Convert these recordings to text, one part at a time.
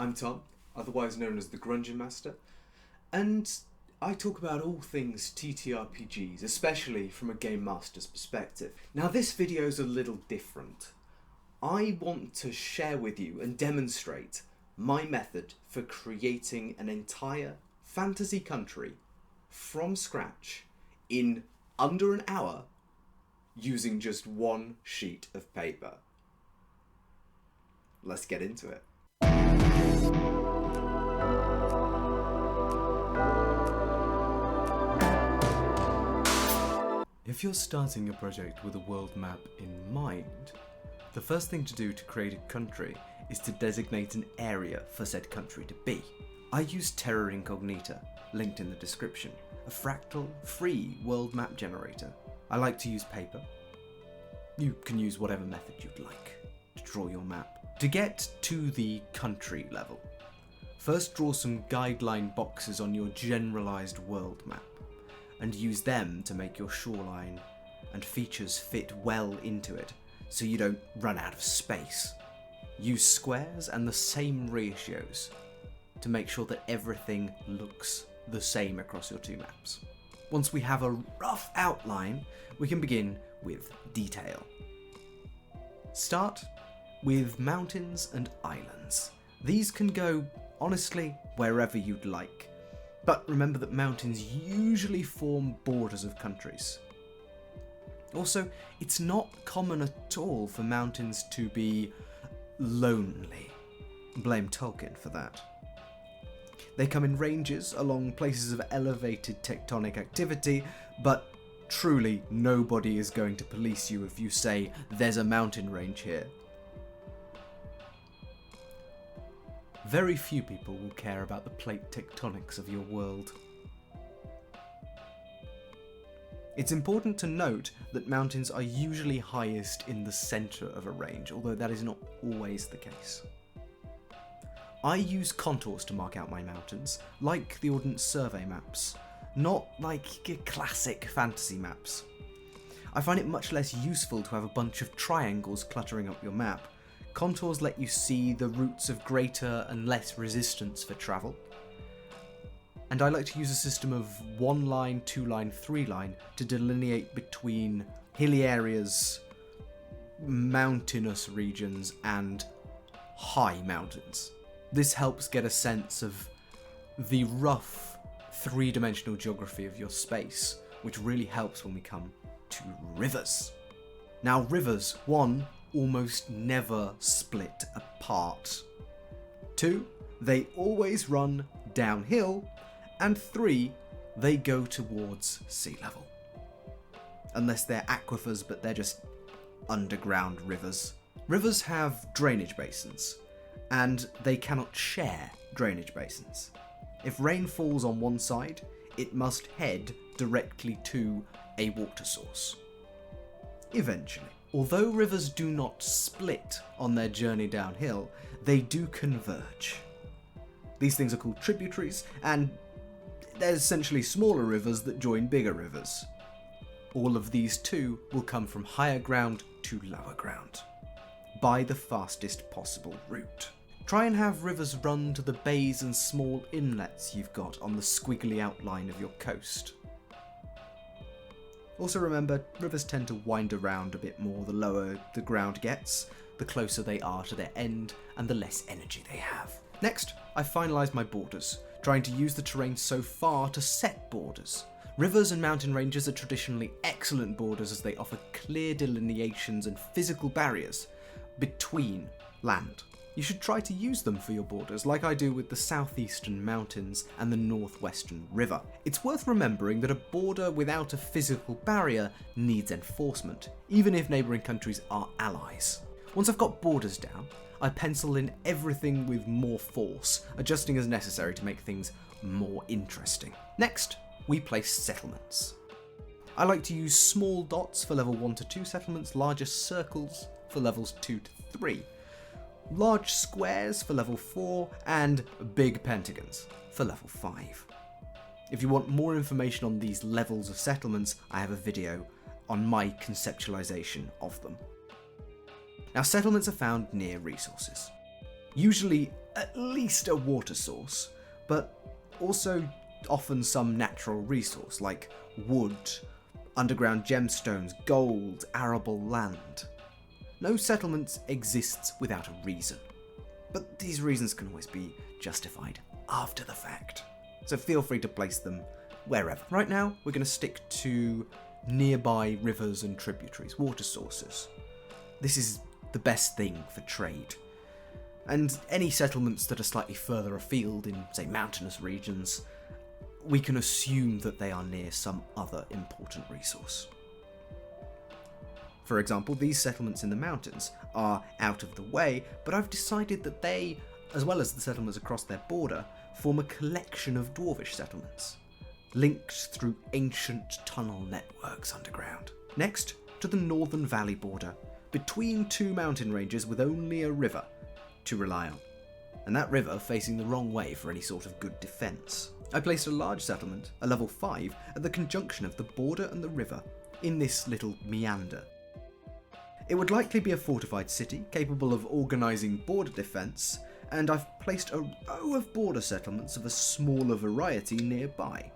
I'm Tom, otherwise known as the Grunging Master, and I talk about all things TTRPGs, especially from a Game Master's perspective. Now this video is a little different. I want to share with you and demonstrate my method for creating an entire fantasy country from scratch in under an hour using just one sheet of paper. Let's get into it. If you're starting your project with a world map in mind, the first thing to do to create a country is to designate an area for said country to be. I use Terra Incognita, linked in the description, a fractal, free world map generator. I like to use paper. You can use whatever method you'd like to draw your map. To get to the country level, first draw some guideline boxes on your generalized world map, and use them to make your shoreline and features fit well into it so you don't run out of space. Use squares and the same ratios to make sure that everything looks the same across your two maps. Once we have a rough outline, we can begin with detail. Start with mountains and islands. These can go, honestly, wherever you'd like. But remember that mountains usually form borders of countries. Also, it's not common at all for mountains to be lonely. Blame Tolkien for that. They come in ranges along places of elevated tectonic activity, but truly nobody is going to police you if you say there's a mountain range here. Very few people will care about the plate tectonics of your world. It's important to note that mountains are usually highest in the centre of a range, although that is not always the case. I use contours to mark out my mountains, like the Ordnance Survey maps, not like classic fantasy maps. I find it much less useful to have a bunch of triangles cluttering up your map. Contours let you see the routes of greater and less resistance for travel. And I like to use a system of 1-line, 2-line, 3-line to delineate between hilly areas, mountainous regions, and high mountains. This helps get a sense of the rough 3-dimensional geography of your space, which really helps when we come to rivers. Now rivers, 1, almost never split apart. 2, they always run downhill, and 3, they go towards sea level. Unless they're aquifers, but they're just underground rivers. Rivers have drainage basins, and they cannot share drainage basins. If rain falls on one side, it must head directly to a water source. Eventually. Although rivers do not split on their journey downhill, they do converge. These things are called tributaries, and they're essentially smaller rivers that join bigger rivers. All of these too will come from higher ground to lower ground, by the fastest possible route. Try and have rivers run to the bays and small inlets you've got on the squiggly outline of your coast. Also remember, rivers tend to wind around a bit more the lower the ground gets, the closer they are to their end, and the less energy they have. Next, I finalised my borders, trying to use the terrain so far to set borders. Rivers and mountain ranges are traditionally excellent borders as they offer clear delineations and physical barriers between land. You should try to use them for your borders, like I do with the southeastern mountains and the northwestern river. It's worth remembering that a border without a physical barrier needs enforcement, even if neighbouring countries are allies. Once I've got borders down, I pencil in everything with more force, adjusting as necessary to make things more interesting. Next, we place settlements. I like to use small dots for level 1 to 2 settlements, larger circles for levels 2 to 3. Large squares for level 4, and big pentagons for level 5. If you want more information on these levels of settlements, I have a video on my conceptualization of them. Now, settlements are found near resources. Usually at least a water source, but also often some natural resource like wood, underground gemstones, gold, arable land. No settlement exists without a reason, but these reasons can always be justified after the fact, so feel free to place them wherever. Right now, we're going to stick to nearby rivers and tributaries, water sources. This is the best thing for trade. And any settlements that are slightly further afield in, say, mountainous regions, we can assume that they are near some other important resource. For example, these settlements in the mountains are out of the way, but I've decided that they, as well as the settlements across their border, form a collection of dwarvish settlements, linked through ancient tunnel networks underground. Next, to the northern valley border, between two mountain ranges with only a river to rely on, and that river facing the wrong way for any sort of good defence. I placed a large settlement, a level 5, at the conjunction of the border and the river, in this little meander. It would likely be a fortified city, capable of organising border defence, and I've placed a row of border settlements of a smaller variety nearby.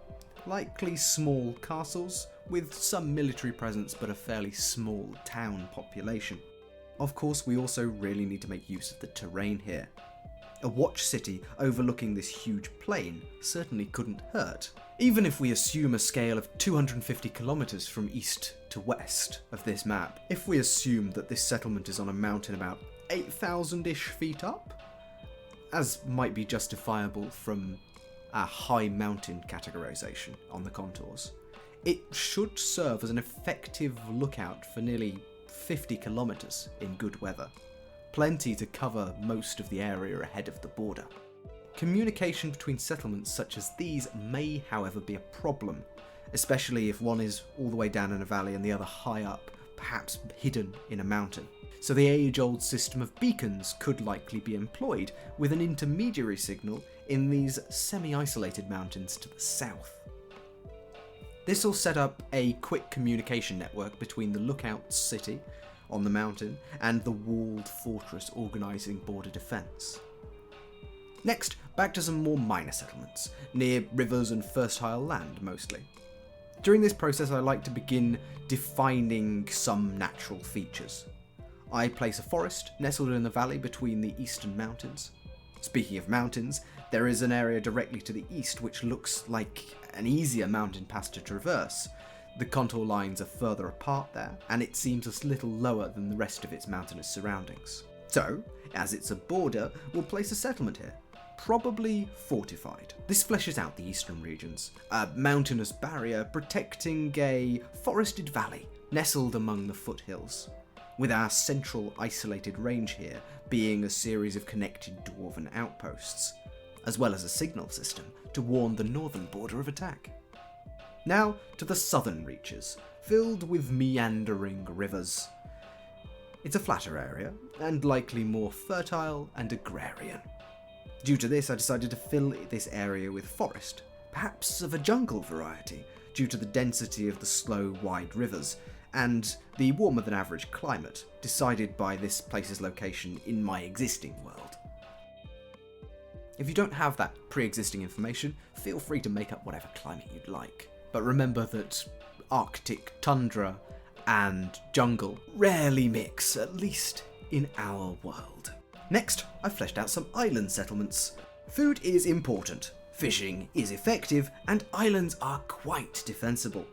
Likely small castles, with some military presence but a fairly small town population. Of course, we also really need to make use of the terrain here. A watch city overlooking this huge plain certainly couldn't hurt. Even if we assume a scale of 250 kilometers from east to west of this map, if we assume that this settlement is on a mountain about 8,000-ish feet up, as might be justifiable from a high mountain categorization on the contours, it should serve as an effective lookout for nearly 50 kilometers in good weather. Plenty to cover most of the area ahead of the border. Communication between settlements such as these may, however, be a problem, especially if one is all the way down in a valley and the other high up, perhaps hidden in a mountain. So the age-old system of beacons could likely be employed, with an intermediary signal in these semi-isolated mountains to the south. This will set up a quick communication network between the lookout city on the mountain and the walled fortress organising border defence. Next, back to some more minor settlements, near rivers and fertile land mostly. During this process I like to begin defining some natural features. I place a forest nestled in the valley between the eastern mountains. Speaking of mountains, there is an area directly to the east which looks like an easier mountain pass to traverse. The contour lines are further apart there, and it seems a little lower than the rest of its mountainous surroundings. So, as it's a border, we'll place a settlement here, probably fortified. This fleshes out the eastern regions, a mountainous barrier protecting a forested valley nestled among the foothills, with our central isolated range here being a series of connected dwarven outposts, as well as a signal system to warn the northern border of attack. Now to the southern reaches, filled with meandering rivers. It's a flatter area, and likely more fertile and agrarian. Due to this, I decided to fill this area with forest, perhaps of a jungle variety, due to the density of the slow, wide rivers, and the warmer than average climate, decided by this place's location in my existing world. If you don't have that pre-existing information, feel free to make up whatever climate you'd like. But remember that Arctic tundra and jungle rarely mix, at least in our world. Next, I fleshed out some island settlements. Food is important, fishing is effective, and islands are quite defensible.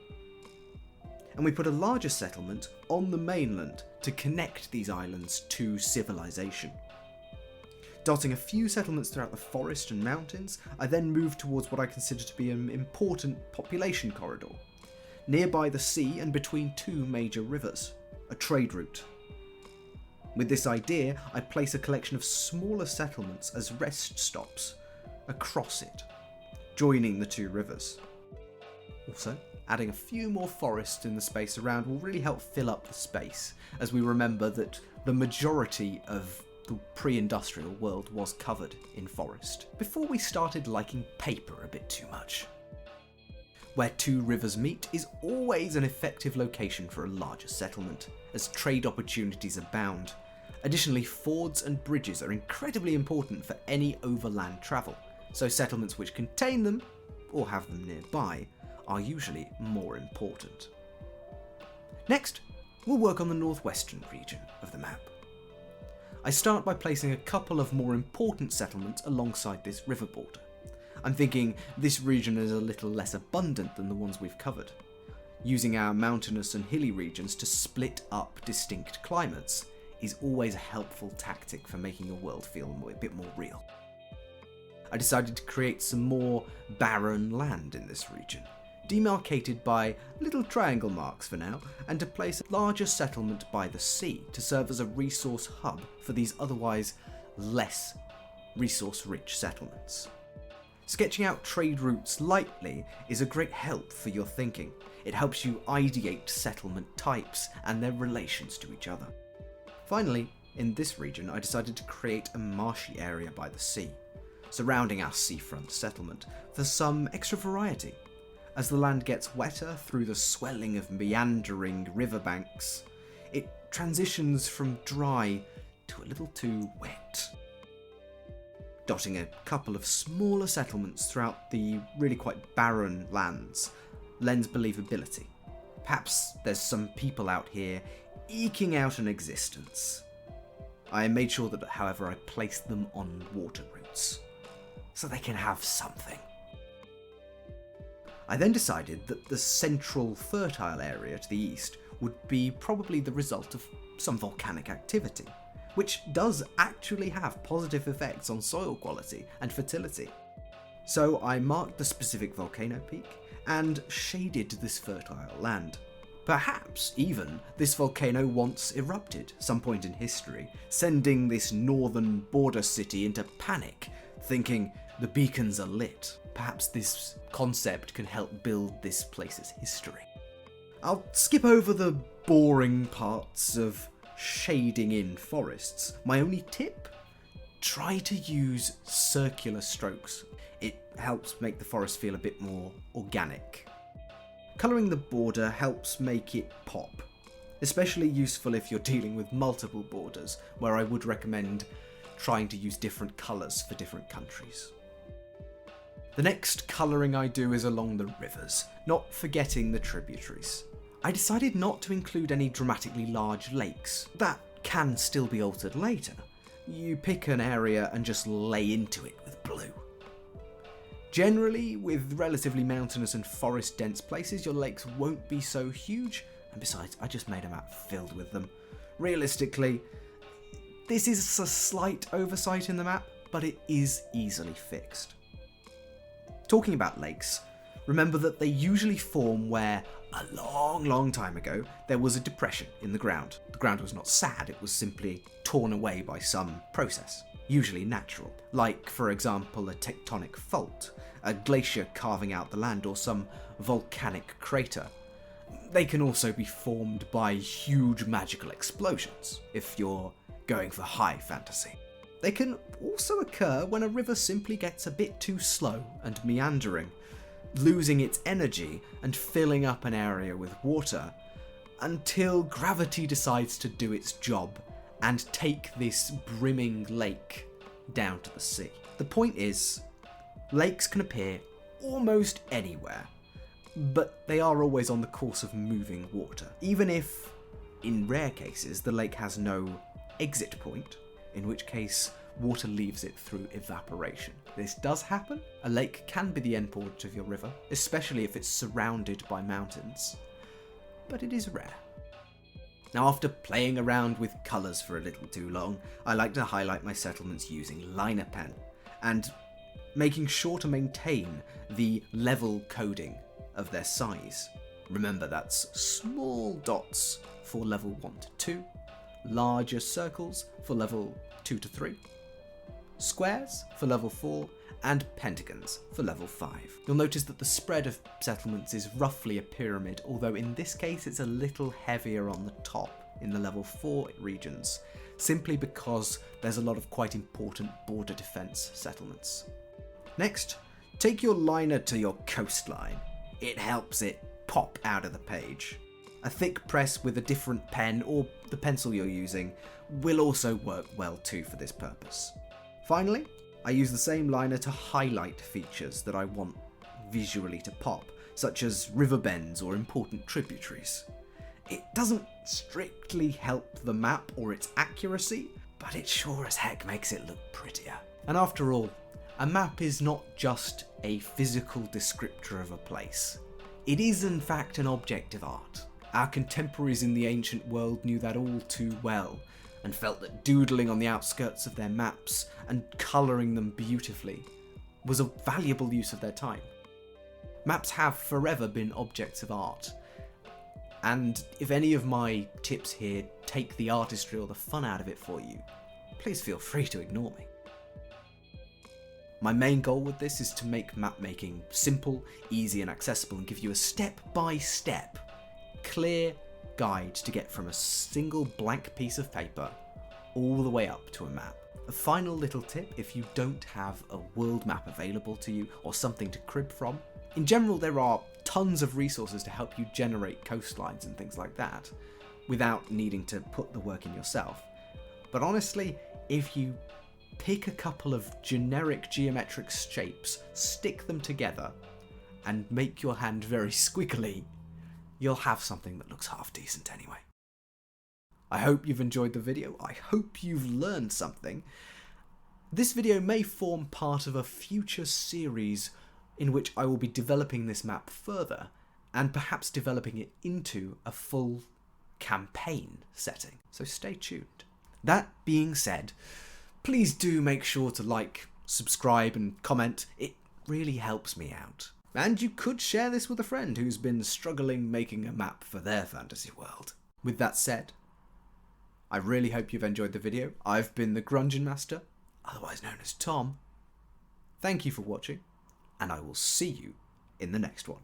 And we put a larger settlement on the mainland to connect these islands to civilization. Dotting a few settlements throughout the forest and mountains, I then moved towards what I consider to be an important population corridor, nearby the sea and between two major rivers, a trade route. With this idea, I place a collection of smaller settlements as rest stops across it, joining the two rivers. Also, adding a few more forests in the space around will really help fill up the space, as we remember that the majority of the pre-industrial world was covered in forest, before we started liking paper a bit too much. Where two rivers meet is always an effective location for a larger settlement, as trade opportunities abound, Additionally, fords and bridges are incredibly important for any overland travel, so settlements which contain them, or have them nearby, are usually more important. Next, we'll work on the northwestern region of the map. I start by placing a couple of more important settlements alongside this river border. I'm thinking this region is a little less abundant than the ones we've covered. Using our mountainous and hilly regions to split up distinct climates is always a helpful tactic for making a world feel a bit more real. I decided to create some more barren land in this region, demarcated by little triangle marks for now, and to place a larger settlement by the sea to serve as a resource hub for these otherwise less resource-rich settlements. Sketching out trade routes lightly is a great help for your thinking. It helps you ideate settlement types and their relations to each other. Finally, in this region, I decided to create a marshy area by the sea, surrounding our seafront settlement for some extra variety. As the land gets wetter through the swelling of meandering riverbanks, it transitions from dry to a little too wet. Dotting a couple of smaller settlements throughout the really quite barren lands lends believability. Perhaps there's some people out here eking out an existence. I made sure that, however, I placed them on water routes, so they can have something. I then decided that the central fertile area to the east would be probably the result of some volcanic activity, which does actually have positive effects on soil quality and fertility. So I marked the specific volcano peak and shaded this fertile land. Perhaps even this volcano once erupted some point in history, sending this northern border city into panic, thinking the beacons are lit. Perhaps this concept can help build this place's history. I'll skip over the boring parts of shading in forests. My only tip? Try to use circular strokes. It helps make the forest feel a bit more organic. Colouring the border helps make it pop, especially useful if you're dealing with multiple borders, where I would recommend trying to use different colours for different countries. The next colouring I do is along the rivers, not forgetting the tributaries. I decided not to include any dramatically large lakes. That can still be altered later. You pick an area and just lay into it with blue. Generally, with relatively mountainous and forest-dense places, your lakes won't be so huge, and besides, I just made a map filled with them. Realistically, this is a slight oversight in the map, but it is easily fixed. Talking about lakes, remember that they usually form where, a long time ago, there was a depression in the ground. The ground was not sad, it was simply torn away by some process, usually natural, like, for example, a tectonic fault, a glacier carving out the land, or some volcanic crater. They can also be formed by huge magical explosions, if you're going for high fantasy. They can also occur when a river simply gets a bit too slow and meandering, losing its energy and filling up an area with water, until gravity decides to do its job and take this brimming lake down to the sea. The point is, lakes can appear almost anywhere, but they are always on the course of moving water, even if, in rare cases, the lake has no exit point, in which case water leaves it through evaporation. This does happen. A lake can be the endport of your river, especially if it's surrounded by mountains, but it is rare. Now, after playing around with colours for a little too long, I like to highlight my settlements using liner pen, and making sure to maintain the level coding of their size. Remember, that's small dots for level 1 to 2, larger circles for level 2 to 3, squares for level 4, and pentagons for level 5. You'll notice that the spread of settlements is roughly a pyramid, although in this case it's a little heavier on the top in the level 4 regions, simply because there's a lot of quite important border defence settlements. Next, take your liner to your coastline. It helps it pop out of the page. A thick press with a different pen or the pencil you're using will also work well too for this purpose. Finally, I use the same liner to highlight features that I want visually to pop, such as river bends or important tributaries. It doesn't strictly help the map or its accuracy, but it sure as heck makes it look prettier. And after all, a map is not just a physical descriptor of a place. It is in fact an object of art. Our contemporaries in the ancient world knew that all too well, and felt that doodling on the outskirts of their maps and colouring them beautifully was a valuable use of their time. Maps have forever been objects of art, and if any of my tips here take the artistry or the fun out of it for you, please feel free to ignore me. My main goal with this is to make map making simple, easy and accessible and give you a step-by-step, clear guide to get from a single blank piece of paper all the way up to a map. A final little tip if you don't have a world map available to you or something to crib from. In general, there are tons of resources to help you generate coastlines and things like that without needing to put the work in yourself. But honestly, if you pick a couple of generic geometric shapes, stick them together, and make your hand very squiggly, you'll have something that looks half decent anyway. I hope you've enjoyed the video. I hope you've learned something. This video may form part of a future series in which I will be developing this map further and perhaps developing it into a full campaign setting. So stay tuned. That being said, please do make sure to like, subscribe and comment. It really helps me out. And you could share this with a friend who's been struggling making a map for their fantasy world. With that said, I really hope you've enjoyed the video. I've been the Grungeon Master, otherwise known as Tom. Thank you for watching, and I will see you in the next one.